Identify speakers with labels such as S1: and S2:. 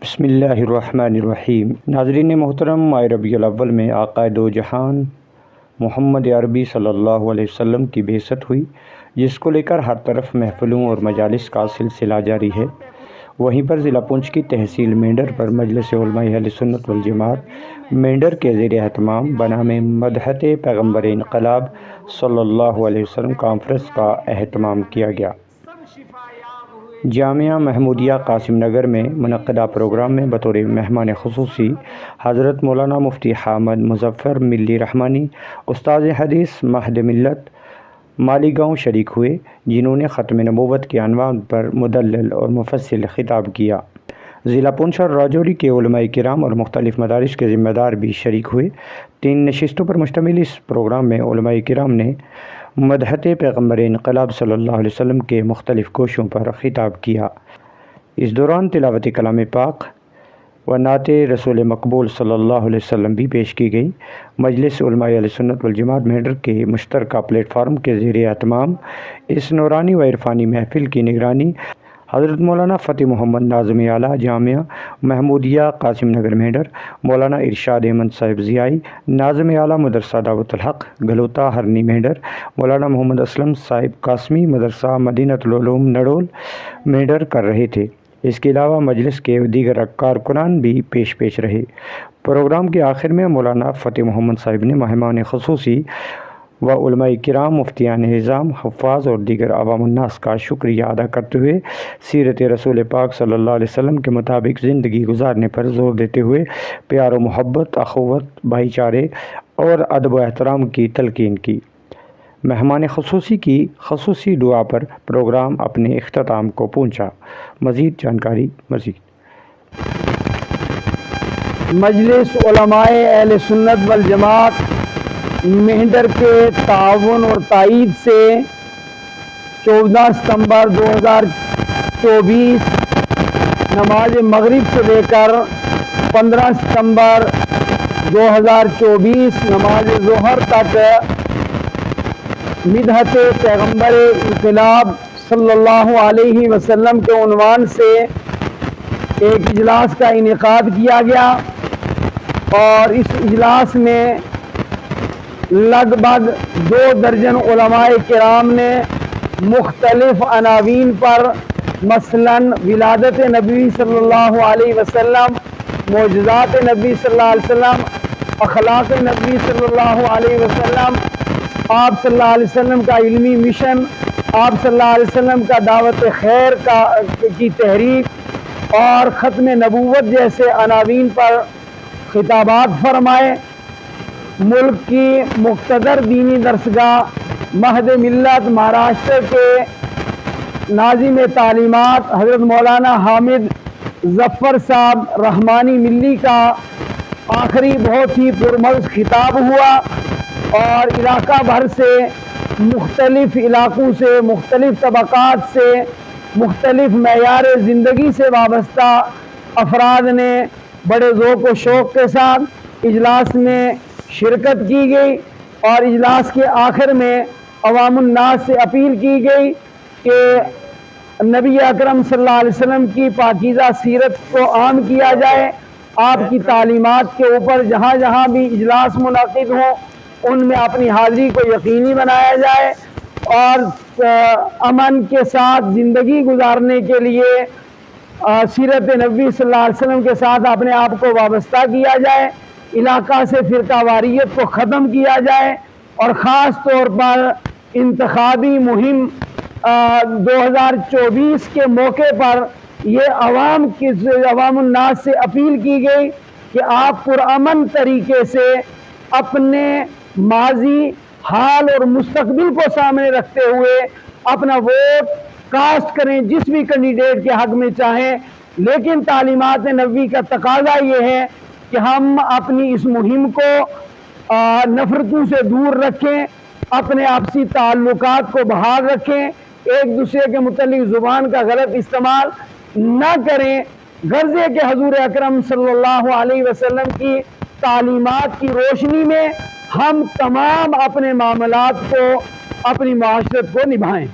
S1: بسم اللہ الرحمن الرحیم۔ ناظرین محترم، ماہ ربیع الاول میں آقا دو جہان محمد عربی صلی اللہ علیہ وسلم کی بعثت ہوئی، جس کو لے کر ہر طرف محفلوں اور مجالس کا سلسلہ جاری ہے۔ وہیں پر ضلع پونچھ کی تحصیل مینڈر پر مجلس علماء اہل سنت والجماعت مینڈر کے زیر اہتمام بنام مدحت پیغمبر انقلاب صلی اللہ علیہ وسلم کانفرنس کا اہتمام کیا گیا۔ جامعہ محمودیہ قاسم نگر میں منعقدہ پروگرام میں بطور مہمان خصوصی حضرت مولانا مفتی حامد مظفر ملی رحمانی استاذ حدیث مہد ملت مالیگاؤں شریک ہوئے، جنہوں نے ختم نبوت کے عنوان پر مدلل اور مفصل خطاب کیا۔ ضلع پونچھ اور راجوری کے علماء کرام اور مختلف مدارس کے ذمہ دار بھی شریک ہوئے۔ 3 نشستوں پر مشتمل اس پروگرام میں علماء کرام نے مدحت پیغمبر انقلاب صلی اللہ علیہ وسلم کے مختلف گوشوں پر خطاب کیا۔ اس دوران تلاوت کلام پاک و نعت رسول مقبول صلی اللہ علیہ وسلم بھی پیش کی گئی۔ مجلس علماء اہل سنت والجماعت مینڈر کے مشترکہ پلیٹ فارم کے زیر اہتمام اس نورانی و عرفانی محفل کی نگرانی حضرت مولانا فتح محمد ناظم اعلیٰ جامعہ محمودیہ قاسم نگر مینڈر، مولانا ارشاد احمد صاحب ضیائی ناظم اعلیٰ مدرسہ دعوت الحق گلوتا ہرنی مینڈر، مولانا محمد اسلم صاحب قاسمی مدرسہ مدینۃ العلوم نڈول مینڈر کر رہے تھے۔ اس کے علاوہ مجلس کے دیگر کارکنان بھی پیش رہے۔ پروگرام کے آخر میں مولانا فتح محمد صاحب نے مہمان خصوصی و علماء کرام، مفتیان نظام، حفاظ اور دیگر عوام الناس کا شکریہ ادا کرتے ہوئے سیرت رسول پاک صلی اللہ علیہ وسلم کے مطابق زندگی گزارنے پر زور دیتے ہوئے پیار و محبت، اخوت، بھائی چارے اور ادب و احترام کی تلقین کی۔ مہمان خصوصی کی خصوصی دعا پر پروگرام اپنے اختتام کو پہنچا۔ مزید جانکاری
S2: مجلس علماء اہل سنت والجماعت مینڈر کے تعاون اور تائید سے 14 ستمبر 2024 نماز مغرب سے لے کر 15 ستمبر 2024 نماز ظہر تک مدحت پیغمبر انقلاب صلی اللہ علیہ وسلم کے عنوان سے ایک اجلاس کا انعقاد کیا گیا، اور اس اجلاس میں لگ بھگ 2 درجن علماء کرام نے مختلف عناوین پر مثلاً ولادت نبی صلی اللہ علیہ وسلم، معجزات نبی صلی اللہ علیہ وسلم، اخلاق نبی صلی اللہ علیہ وسلم، آپ صلی اللہ علیہ وسلم کا علمی مشن، آپ صلی اللہ علیہ وسلم کا دعوت خیر کی تحریک اور ختم نبوت جیسے عناوین پر خطابات فرمائے۔ ملک کی مقتدر دینی درسگاہ مہد ملت مہاراشٹر کے ناظم تعلیمات حضرت مولانا حامد ظفر صاحب رحمانی ملی کا آخری بہت ہی پرمغز خطاب ہوا، اور علاقہ بھر سے مختلف علاقوں سے، مختلف طبقات سے، مختلف معیار زندگی سے وابستہ افراد نے بڑے ذوق و شوق کے ساتھ اجلاس میں شرکت کی گئی، اور اجلاس کے آخر میں عوام الناس سے اپیل کی گئی کہ نبی اکرم صلی اللہ علیہ وسلم کی پاکیزہ سیرت کو عام کیا جائے، آپ کی تعلیمات کے اوپر جہاں جہاں بھی اجلاس منعقد ہوں ان میں اپنی حاضری کو یقینی بنایا جائے، اور امن کے ساتھ زندگی گزارنے کے لیے سیرت نبی صلی اللہ علیہ وسلم کے ساتھ اپنے آپ کو وابستہ کیا جائے، علاقہ سے فرقہ واریت کو ختم کیا جائے، اور خاص طور پر انتخابی مہم 2024 کے موقع پر یہ عوام الناس سے اپیل کی گئی کہ آپ پرامن طریقے سے اپنے ماضی، حال اور مستقبل کو سامنے رکھتے ہوئے اپنا ووٹ کاسٹ کریں جس بھی کینڈیڈیٹ کے حق میں چاہیں، لیکن تعلیمات نبوی کا تقاضا یہ ہے کہ ہم اپنی اس مہم کو نفرتوں سے دور رکھیں، اپنے آپسی تعلقات کو بحال رکھیں، ایک دوسرے کے متعلق زبان کا غلط استعمال نہ کریں، غرض ہے کہ حضور اکرم صلی اللہ علیہ وسلم کی تعلیمات کی روشنی میں ہم تمام اپنے معاملات کو، اپنی معاشرت کو نبھائیں۔